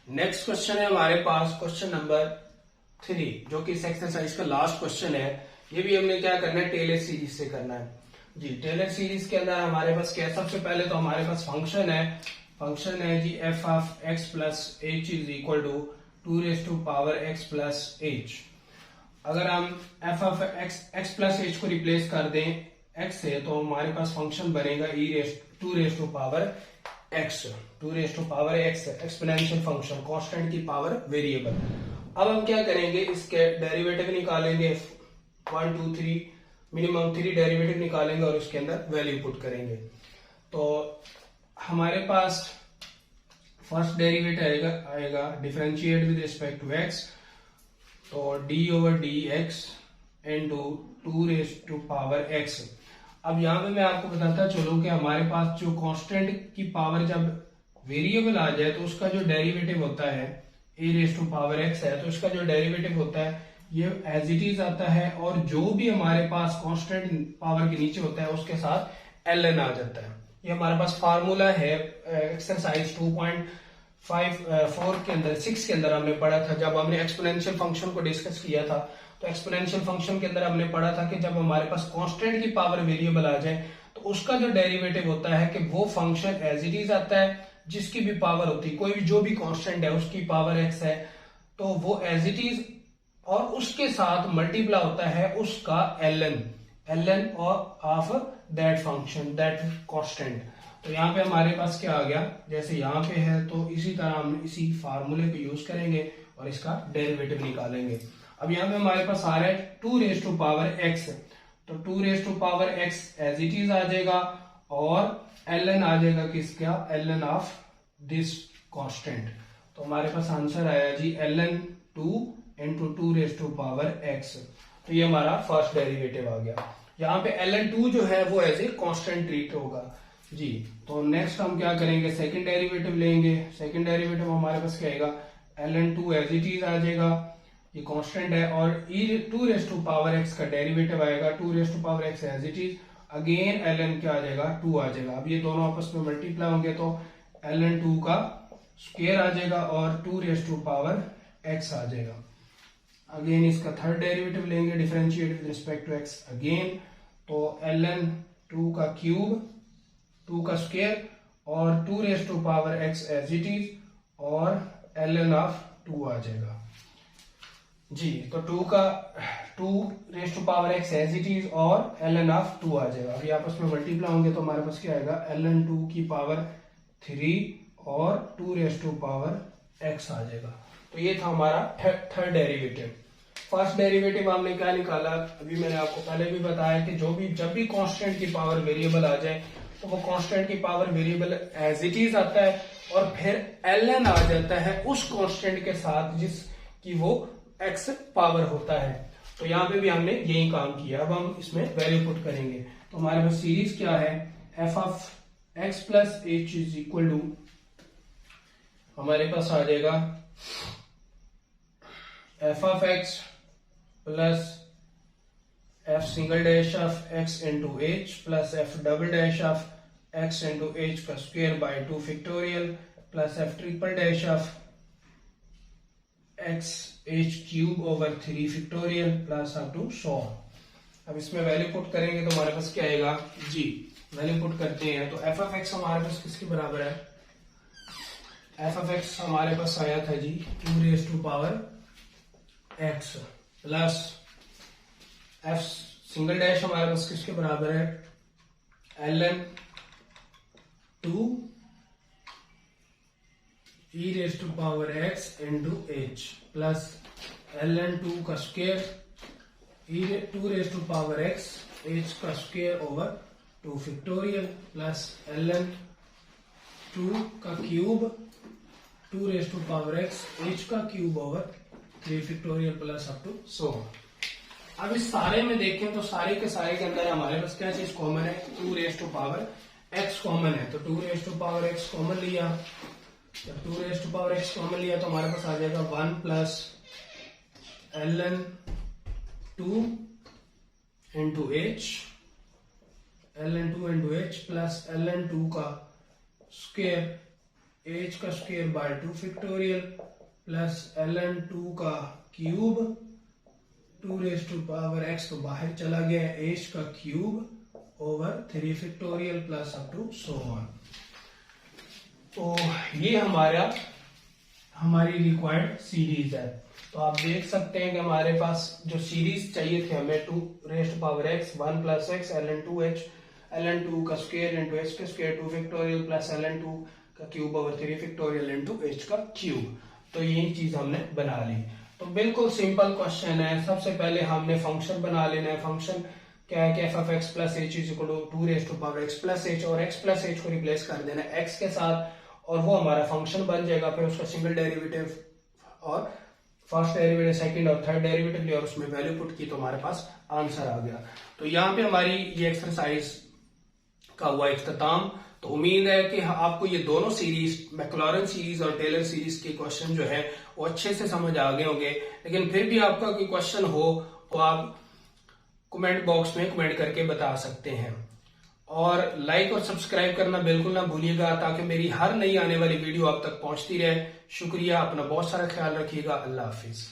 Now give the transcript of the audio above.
Next question है हमारे पास question number 3, जो कि इस एक्सरसाइज का लास्ट क्वेश्चन है। ये भी हमने क्या करना है, टेलर सीरीज से करना है जी। टेलर सीरीज के अंदर हमारे पास क्या है, सबसे पहले तो हमारे पास फंक्शन है जी f of x plus H is equal to 2 raise to power x plus h. अगर हम f of x plus H को रिप्लेस कर दें एक्स से, तो हमारे पास फंक्शन बनेगा two raise to power x, 2 raise to power x exponential function, constant की पावर वेरिएबल। अब हम क्या करेंगे, इसके डेरिवेटिव निकालेंगे 1 2 3 मिनिमम 3 डेरिवेटिव निकालेंगे और उसके अंदर वैल्यू पुट करेंगे। तो हमारे पास फर्स्ट डेरिवेटिव आएगा differentiate with respect to x, तो d over d x into 2 raise to power x. अब यहां पे मैं आपको बताता चलूं कि हमारे पास जो कांस्टेंट की पावर जब वेरिएबल आ जाए तो उसका जो डेरिवेटिव होता है ए रेज टू पावर एक्स है, तो इसका जो डेरिवेटिव होता है ये एज इट इज आता है, और जो भी हमारे पास कांस्टेंट पावर के नीचे होता है उसके साथ ln आ जाता है। ये हमारे पास फार्मूला है एक्सरसाइज 2.4 के अंदर 6 के अंदर हमने पढ़ा था, जब हमने एक्सपोनेंशियल फंक्शन को डिस्कस किया था। तो एक्सपोनेंशियल फंक्शन के अंदर हमने पढ़ा था कि जब हमारे पास कांस्टेंट की पावर वेरिएबल आ जाए तो उसका जो डेरिवेटिव होता है कि वो फंक्शन एज इट इज आता है, जिसकी भी पावर होती है, कोई भी जो भी कांस्टेंट है उसकी पावर एक्स है तो वो एज इट इज, और उसके साथ मल्टीप्लाई होता है उसका ln of that function that constant. तो यहाँ पे हमारे पास क्या आ गया, जैसे यहाँ पे है तो इसी तरह हम इसी फार्मूले को यूज करेंगे और इसका डेरिवेटिव निकालेंगे। अब यहाँ पे हमारे पास आ रहा है 2 रेज टू पावर एक्स, तो 2 raise to power x as it is आ जाएगा और ln आ जाएगा किसका, ln ऑफ दिस कांस्टेंट। तो हमारे पास आंसर आया जी ln 2 into 2 raise to power x. तो ये हमारा फर्स्ट डेरिवेटिव आ गया। यहाँ पे ln 2 जो है वो एज ए कांस्टेंट ट्रीट होगा जी। तो नेक्स्ट हम क्या करेंगे, सेकंड डेरिवेटिव लेंगे। सेकंड डेरिवेटिव हमारे पास क्या आएगा, ln 2 एज इट इज आ जाएगा, ये कांस्टेंट है, और 2 रेज टू पावर एक्स का डेरिवेटिव आएगा 2 raise to power x as it is, again ln क्या आ जाएगा, 2 आ जाएगा। अब ये दोनों आपस में मल्टीप्लाई होंगे तो ln 2 का स्क्वायर आ जाएगा और 2 रेज टू पावर एक्स आ जाएगा। अगेन इसका थर्ड डेरिवेटिव लेंगे differentiate with respect to X again, तो ln 2 का क्यूब 2 का स्क्वायर और 2 raise to power x as it is, और ln ऑफ 2 आ जाएगा जी। तो 2 raise to power x as it is और ln ऑफ 2 आ जाएगा। अभी आपस में मल्टीप्लाई होंगे तो हमारे पास क्या आएगा, ln 2 की पावर 3 और 2 रेज टू पावर एक्स आ जाएगा। तो ये था हमारा थर्ड डेरिवेटिव। फर्स्ट डेरिवेटिव हमने क्या निकाला, अभी मैंने आपको पहले भी बताया कि जब भी कांस्टेंट की पावर वेरिएबल आ जाए तो वो कांस्टेंट की power variable as it is आता है और फिर ln आ जाता है उस कांस्टेंट के साथ जिसकी वो एक्स पावर होता है। तो यहाँ पे भी हमने यही काम किया। अब हम इसमें वैल्यू पुट करेंगे। तो हमारे पास सीरीज क्या है, f of x plus H is equal to, हमारे पास आ जाएगा f of x plus F single dash of x into H plus f double dash of x into h का square by 2 factorial plus f triple dash of x h cube over 3 factorial plus up to 100। अब इसमें value put करेंगे तो हमारे पास क्या आएगा जी, value put करते हैं तो एफ ऑफ एक्स हमारे पास किसके बराबर है, एफ ऑफ एक्स हमारे पास आया था जी 2 raise to power x plus F single dash हमारे पास किसके बराबर है, ln 2 e raise to power x into H plus ln 2 का square 2 raise to power x h का square over 2 factorial plus ln 2 का cube 2 raise to power x h का cube over 3 factorial plus up to 100। अब इस सारे में देखें तो सारे के अंदर हमारे पास क्या चीज कॉमन है, 2 raise to power x common है। तो 2 raise to power x common लिया, जब 2 raise to power x common लिया तो हमारे पास आ जाएगा 1 plus ln 2 into H, ln 2 into H plus ln 2 का स्क्वायर एच का square by 2 factorial plus ln2 का cube 2 raise to power x तो बाहर चला गया, एच का cube over 3 factorial plus up to so on. तो ये हमारी रिक्वायर्ड सीरीज है। तो आप देख सकते हैं कि हमारे पास जो सीरीज चाहिए थे हमें 2 raise to power x 1 plus x ln2 का स्क्वायर इंटू h का स्क्वायर 2 फैक्टोरियल प्लस ln2 का cube over 3 factorial into h का क्यूब। तो यही चीज हमने बना ली। तो बिल्कुल सिंपल क्वेश्चन है। सबसे पहले हमने फंक्शन बना लेना है। फंक्शन क्या है कि F of x plus H is equal to 2 raise to power x plus H, और एक्स प्लस एच को रिप्लेस कर देना है एक्स के साथ और वो हमारा फंक्शन बन जाएगा। फिर उसका सिंगल डेरिवेटिव और फर्स्ट डेरिवेटिव, सेकंड और थर्ड डेरिवेटिव लिया और उसमें वैल्यू पुट की तो हमारे पास आंसर आ गया। तो यहाँ पे हमारी ये एक्सरसाइज का हुआ इख्तिताम। तो उम्मीद है कि आपको ये दोनों सीरीज, मैक्लॉरेन सीरीज और टेलर सीरीज के क्वेश्चन जो है वो अच्छे से समझ आ गए होंगे। लेकिन फिर भी आपका कोई क्वेश्चन हो तो आप कमेंट बॉक्स में कमेंट करके बता सकते हैं, और लाइक और सब्सक्राइब करना बिल्कुल ना भूलिएगा ताकि मेरी हर नई आने वाली वीडियो आप तक पहुंचती रहे। शुक्रिया, अपना बहुत सारा ख्याल रखिएगा। अल्लाह हाफिज।